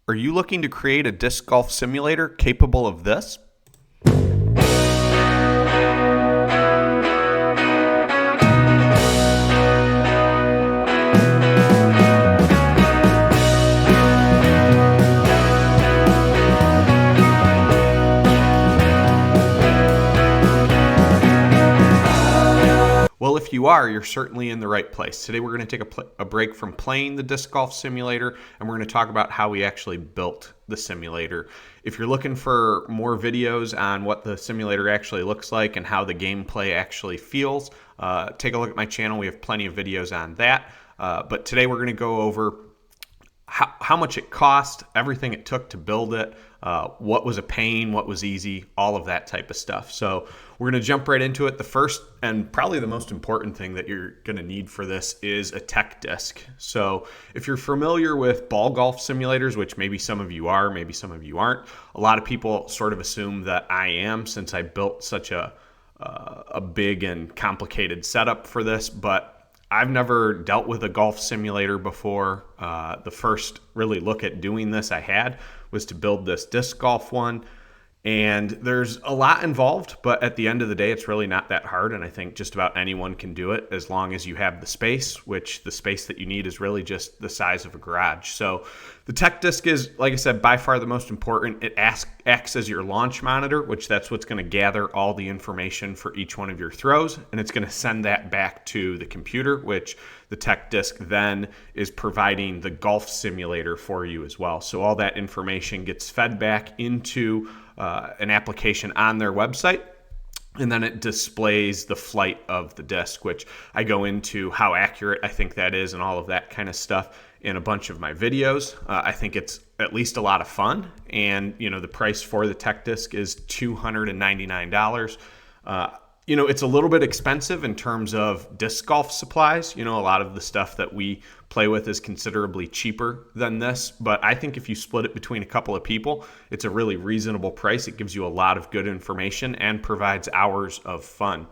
Are you looking to create a disc golf simulator capable of this? Well, if you are, you're certainly in the right place. Today we're going to take a break from playing the disc golf simulator, and we're going to talk about how we actually built the simulator. If you're looking for more videos on what the simulator actually looks like and how the gameplay actually feels, take a look at my channel. We have plenty of videos on that. But today we're going to go over how much it cost, everything it took to build it, what was a pain, what was easy, all of that type of stuff. So we're going to jump right into it. The first and probably the most important thing that you're going to need for this is a tech disc. So if you're familiar with ball golf simulators, which maybe some of you are, maybe some of you aren't, a lot of people sort of assume that I am, since I built such a big and complicated setup for this, but I've never dealt with a golf simulator before. The first really look at doing this I had was to build this disc golf one. And there's a lot involved, but at the end of the day, it's really not that hard. And I think just about anyone can do it as long as you have the space, which the space that you need is really just the size of a garage. So the tech disc is, like I said, by far the most important. It acts as your launch monitor, which that's what's going to gather all the information for each one of your throws. And it's going to send that back to the computer, which the tech disc then is providing the golf simulator for you as well. So all that information gets fed back into an application on their website, and then it displays the flight of the disc, which I go into how accurate I think that is and all of that kind of stuff in a bunch of my videos. I think it's at least a lot of fun, and the price for the tech disc is $299. It's a little bit expensive in terms of disc golf supplies. A lot of the stuff that we play with is considerably cheaper than this, but I think if you split it between a couple of people, it's a really reasonable price. It gives you a lot of good information and provides hours of fun.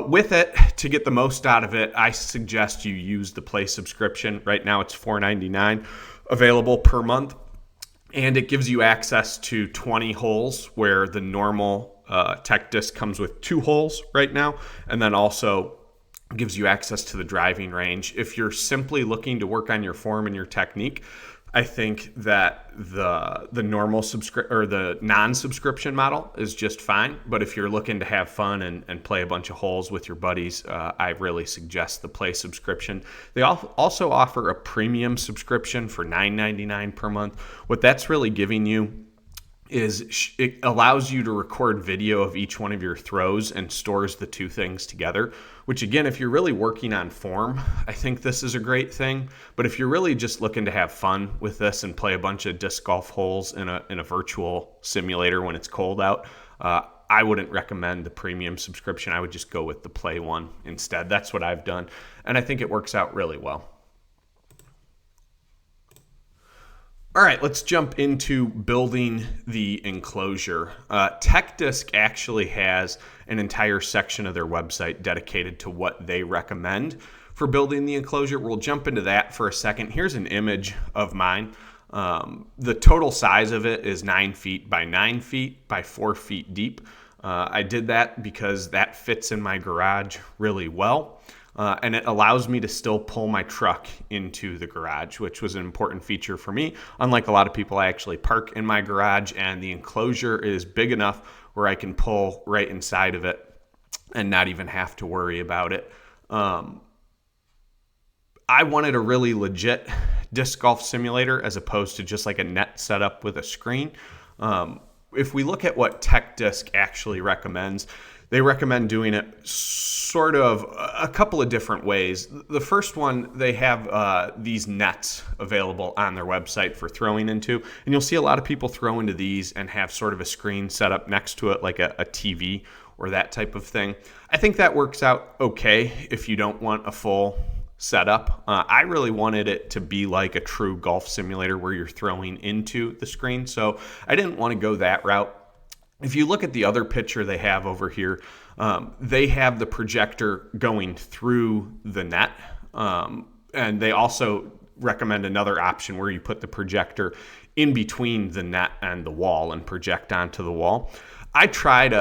With it, to get the most out of it, I suggest you use the Play subscription. Right now it's $4.99 available per month, and it gives you access to 20 holes where the normal tech disc comes with 2 holes right now, and then also gives you access to the driving range. If you're simply looking to work on your form and your technique, I think that the normal or the non-subscription model is just fine. But if you're looking to have fun and play a bunch of holes with your buddies, I really suggest the Play subscription. They also offer a premium subscription for $9.99 per month. What that's really giving you is it allows you to record video of each one of your throws and stores the two things together, which again, if you're really working on form, I think this is a great thing. But if you're really just looking to have fun with this and play a bunch of disc golf holes in a virtual simulator when it's cold out, I wouldn't recommend the premium subscription. I would just go with the Play one instead. That's what I've done, and I think it works out really well. All right, let's jump into building the enclosure. TechDisc actually has an entire section of their website dedicated to what they recommend for building the enclosure. We'll jump into that for a second. Here's an image of mine. The total size of it is 9 feet by 9 feet by 4 feet deep. I did that because that fits in my garage really well. And it allows me to still pull my truck into the garage, which was an important feature for me. Unlike a lot of people, I actually park in my garage, and the enclosure is big enough where I can pull right inside of it and not even have to worry about it. I wanted a really legit disc golf simulator as opposed to just like a net setup with a screen. If we look at what TechDisc actually recommends, they recommend doing it sort of a couple of different ways. The first one, they have these nets available on their website for throwing into, and you'll see a lot of people throw into these and have sort of a screen set up next to it like a TV or that type of thing. I think that works out okay if you don't want a full setup. I really wanted it to be like a true golf simulator where you're throwing into the screen, so I didn't want to go that route. If you look at the other picture they have over here, they have the projector going through the net, and they also recommend another option where you put the projector in between the net and the wall and project onto the wall. I tried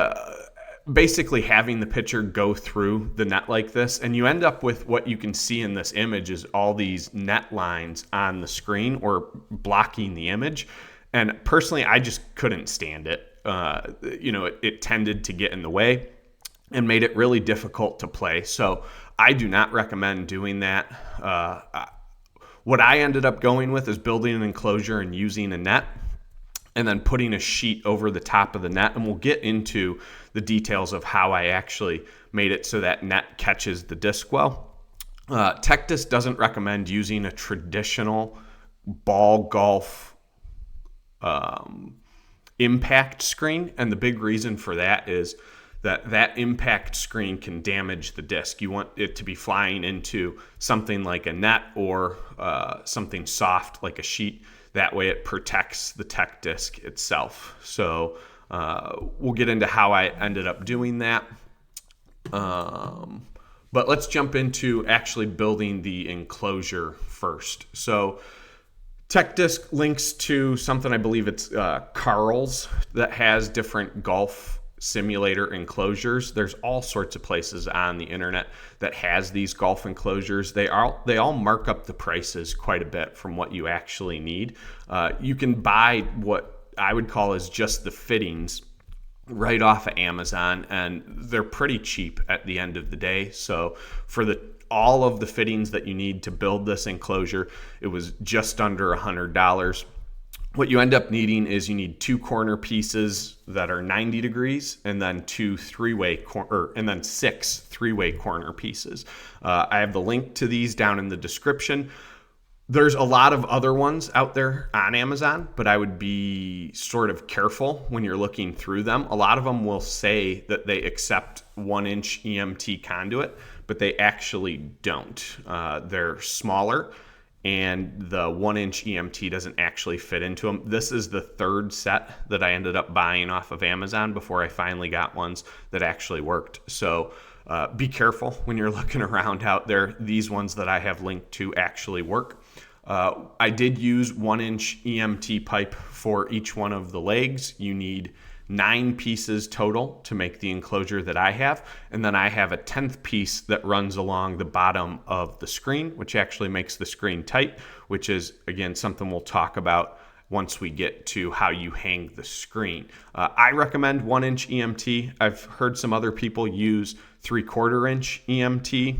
basically having the picture go through the net like this, and you end up with what you can see in this image is all these net lines on the screen or blocking the image. And personally, I just couldn't stand it. It tended to get in the way and made it really difficult to play. So I do not recommend doing that. What I ended up going with is building an enclosure and using a net, and then putting a sheet over the top of the net. And we'll get into the details of how I actually made it so that net catches the disc well. Techdisc doesn't recommend using a traditional ball golf impact screen. And the big reason for that is that impact screen can damage the disc. You want it to be flying into something like a net or something soft like a sheet. That way it protects the tech disc itself. So we'll get into how I ended up doing that. But let's jump into actually building the enclosure first. So techdisc links to something, I believe it's Carl's, that has different golf simulator enclosures. There's all sorts of places on the internet that has these golf enclosures. They all mark up the prices quite a bit from what you actually need. You can buy what I would call is just the fittings right off of Amazon, and they're pretty cheap at the end of the day. So for all of the fittings that you need to build this enclosure, it was just under $100. What you end up needing is you need 2 corner pieces that are 90 degrees, and then 6 3-way corner pieces. I have the link to these down in the description. There's a lot of other ones out there on Amazon, but I would be sort of careful when you're looking through them. A lot of them will say that they accept 1-inch EMT conduit, but they actually don't. They're smaller, and the 1-inch EMT doesn't actually fit into them. This is the third set that I ended up buying off of Amazon before I finally got ones that actually worked. So be careful when you're looking around out there. These ones that I have linked to actually work. I did use 1-inch EMT pipe for each one of the legs. You need 9 pieces total to make the enclosure that I have. And then I have a 10th piece that runs along the bottom of the screen, which actually makes the screen tight, which is, again, something we'll talk about once we get to how you hang the screen. I recommend 1-inch EMT. I've heard some other people use 3/4 inch EMT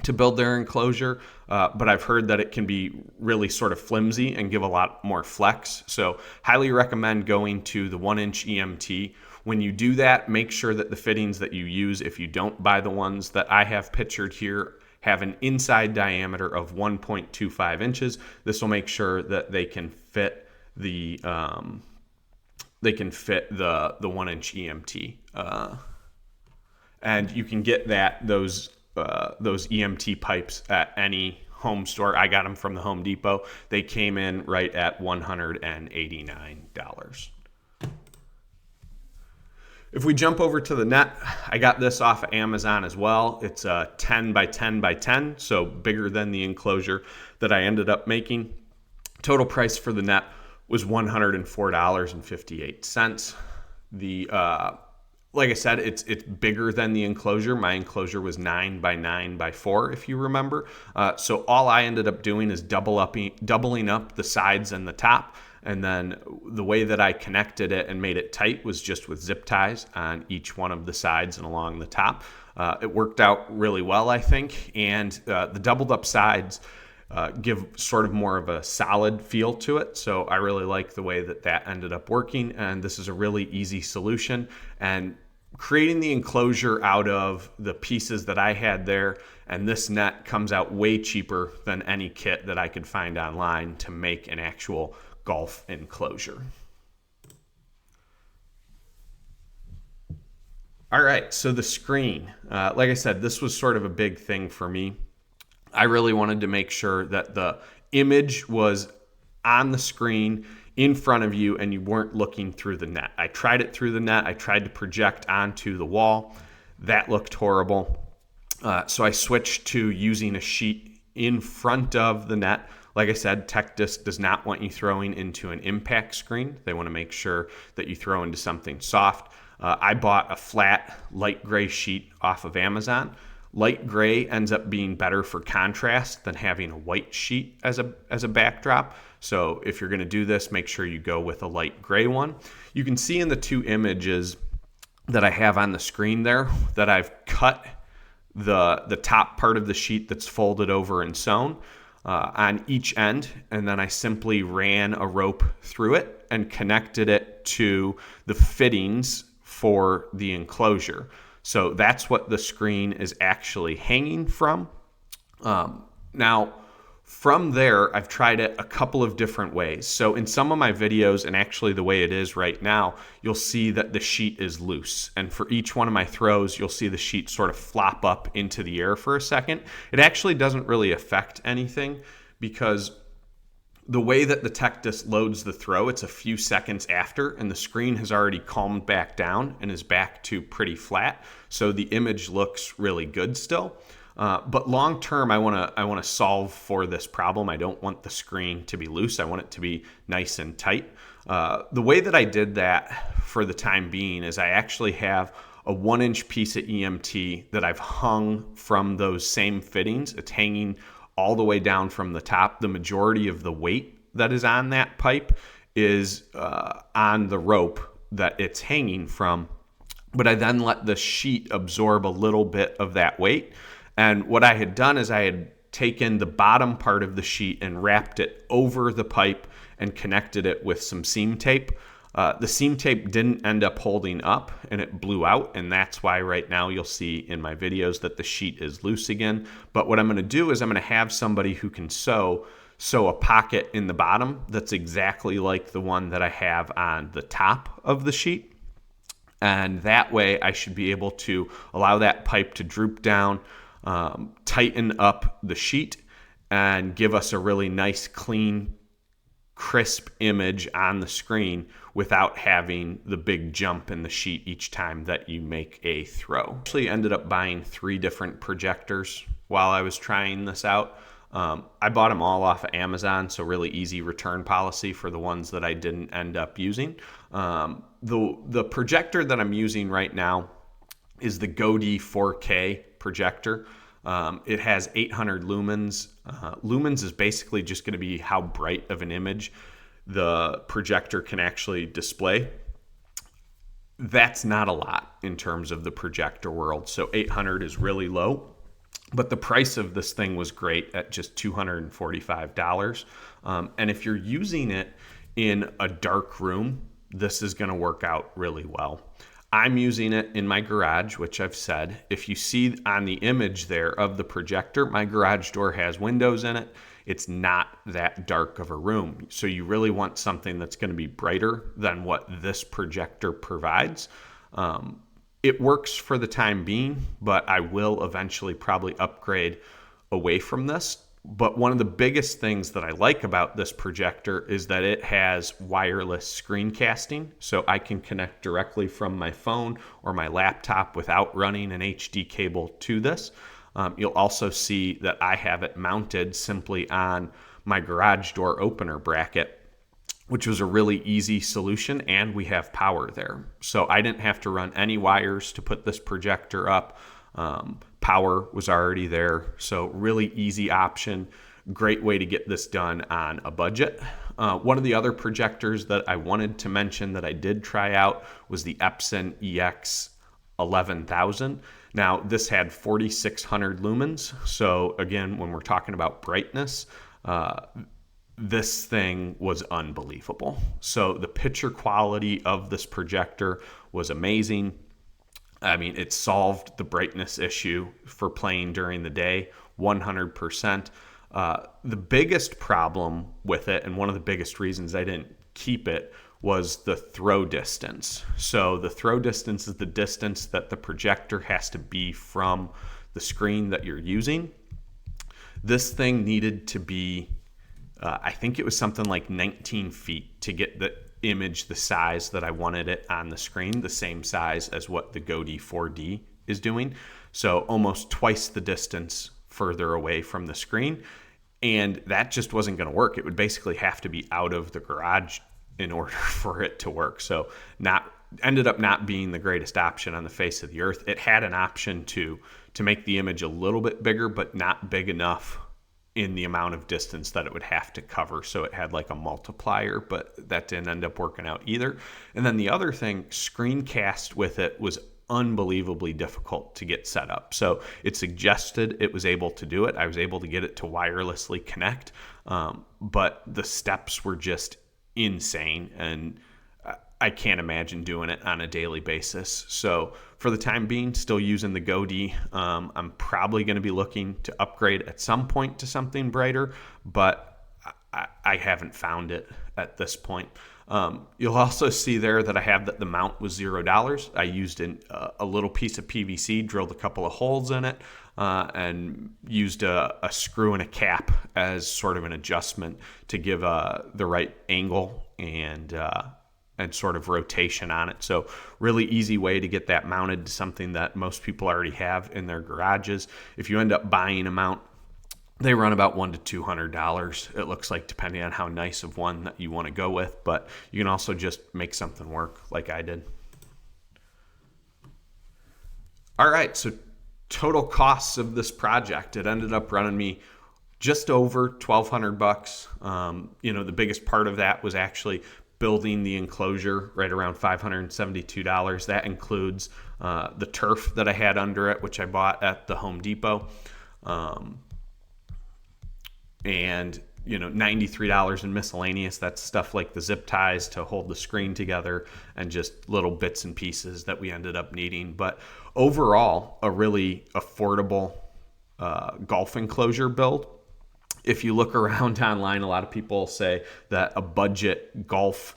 to build their enclosure, but I've heard that it can be really sort of flimsy and give a lot more flex. So highly recommend going to the 1-inch EMT. When you do that, make sure that the fittings that you use, if you don't buy the ones that I have pictured here, have an inside diameter of 1.25 inches. This will make sure that they can fit the 1-inch EMT, and you can get those EMT pipes at any home store. I got them from the Home Depot. They came in right at $189. If we jump over to the net, I got this off of Amazon as well. It's a 10 by 10 by 10, so bigger than the enclosure that I ended up making. Total price for the net was $104.58. Like I said, it's bigger than the enclosure. My enclosure was 9 by 9 by 4, if you remember. So all I ended up doing is doubling up the sides and the top. And then the way that I connected it and made it tight was just with zip ties on each one of the sides and along the top. It worked out really well, I think. And the doubled up sides give sort of more of a solid feel to it. So I really like the way that ended up working. And this is a really easy solution. And creating the enclosure out of the pieces that I had there and this net comes out way cheaper than any kit that I could find online to make an actual golf enclosure. All right, so the screen. Like I said, this was sort of a big thing for me. I really wanted to make sure that the image was on the screen in front of you and you weren't looking through the net. I tried it through the net. I tried to project onto the wall. That looked horrible. So I switched to using a sheet in front of the net, Like I said, techdisc does not want you throwing into an impact screen. They want to make sure that you throw into something soft. I bought a flat light gray sheet off of Amazon. Light gray ends up being better for contrast than having a white sheet as a backdrop. So if you're going to do this, make sure you go with a light gray one. You can see in the two images that I have on the screen there that I've cut the top part of the sheet that's folded over and sewn on each end, and then I simply ran a rope through it and connected it to the fittings for the enclosure. So that's what the screen is actually hanging from. Now, from there, I've tried it a couple of different ways. So in some of my videos, and actually the way it is right now, you'll see that the sheet is loose. And for each one of my throws, you'll see the sheet sort of flop up into the air for a second. It actually doesn't really affect anything because the way that the techdisc loads the throw, it's a few seconds after, and the screen has already calmed back down and is back to pretty flat. So the image looks really good still. But long term, I want to solve for this problem. I don't want the screen to be loose. I want it to be nice and tight. The way that I did that for the time being is I actually have a 1-inch piece of EMT that I've hung from those same fittings. It's hanging all the way down from the top. The majority of the weight that is on that pipe is on the rope that it's hanging from. But I then let the sheet absorb a little bit of that weight. And what I had done is I had taken the bottom part of the sheet and wrapped it over the pipe and connected it with some seam tape. The seam tape didn't end up holding up and it blew out, and that's why right now you'll see in my videos that the sheet is loose again. But what I'm going to do is I'm going to have somebody who can sew a pocket in the bottom that's exactly like the one that I have on the top of the sheet. And that way I should be able to allow that pipe to droop down, tighten up the sheet, and give us a really nice, clean, crisp image on the screen without having the big jump in the sheet each time that you make a throw. Actually ended up buying 3 different projectors while I was trying this out. I bought them all off of Amazon, so really easy return policy for the ones that I didn't end up using. The projector that I'm using right now is the Godey 4K projector. It has 800 lumens. Lumens is basically just going to be how bright of an image the projector can actually display. That's not a lot in terms of the projector world. So 800 is really low, but the price of this thing was great at just $245. And if you're using it in a dark room, this is going to work out really well. I'm using it in my garage, which I've said. If you see on the image there of the projector, my garage door has windows in it. It's not that dark of a room. So you really want something that's going to be brighter than what this projector provides. It works for the time being, but I will eventually probably upgrade away from this. But one of the biggest things that I like about this projector is that it has wireless screencasting. So I can connect directly from my phone or my laptop without running an HD cable to this. You'll also see that I have it mounted simply on my garage door opener bracket, which was a really easy solution, and we have power there. So I didn't have to run any wires to put this projector up. Power was already there, so really easy option. Great way to get this done on a budget. One of the other projectors that I wanted to mention that I did try out was the Epson EX 11000. Now, this had 4600 lumens, so again, when we're talking about brightness, this thing was unbelievable. So the picture quality of this projector was amazing. I mean, it solved the brightness issue for playing during the day 100%. The biggest problem with it, and one of the biggest reasons I didn't keep it, was the throw distance. So the throw distance is the distance that the projector has to be from the screen that you're using. This thing needed to be, I think it was something like 19 feet to get the image the size that I wanted it on the screen, the same size as what the Godey 4D is doing. So almost twice the distance further away from the screen. And that just wasn't going to work. It would basically have to be out of the garage in order for it to work. So ended up not being the greatest option on the face of the earth. It had an option to make the image a little bit bigger, but not big enough in the amount of distance that it would have to cover. So it had like a multiplier, but that didn't end up working out either. And then the other thing, screencast with it was unbelievably difficult to get set up. So it suggested it was able to do it. I was able to get it to wirelessly connect, but the steps were just insane, and I can't imagine doing it on a daily basis. So for the time being, still using the GoD. I'm probably going to be looking to upgrade at some point to something brighter, but I haven't found it at this point. You'll also see there that I have that the mount was $0. I used a little piece of PVC, drilled a couple of holes in it, and used a screw and a cap as sort of an adjustment to give the right angle and sort of rotation on it. So really easy way to get that mounted to something that most people already have in their garages. If you end up buying a mount, they run about $100 to $200, it looks like, depending on how nice of one that you want to go with. But you can also just make something work like I did. All right, so total costs of this project, it ended up running me just over $1,200. The biggest part of that was actually building the enclosure, right around $572. That includes the turf that I had under it, which I bought at the Home Depot. And $93 in miscellaneous. That's stuff like the zip ties to hold the screen together and just little bits and pieces that we ended up needing. But overall, a really affordable golf enclosure build. If you look around online, a lot of people say that a budget golf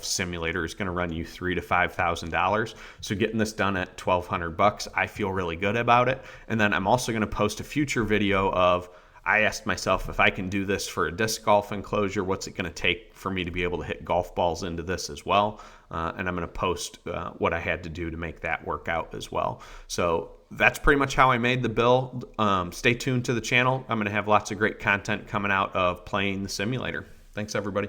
simulator is going to run you $3,000 to $5,000. So getting this done at $1,200, I feel really good about it. And then I'm also going to post a future video of, I asked myself, if I can do this for a disc golf enclosure, what's it going to take for me to be able to hit golf balls into this as well? And I'm going to post what I had to do to make that work out as well. So that's pretty much how I made the build. Stay tuned to the channel. I'm going to have lots of great content coming out of playing the simulator. Thanks, everybody.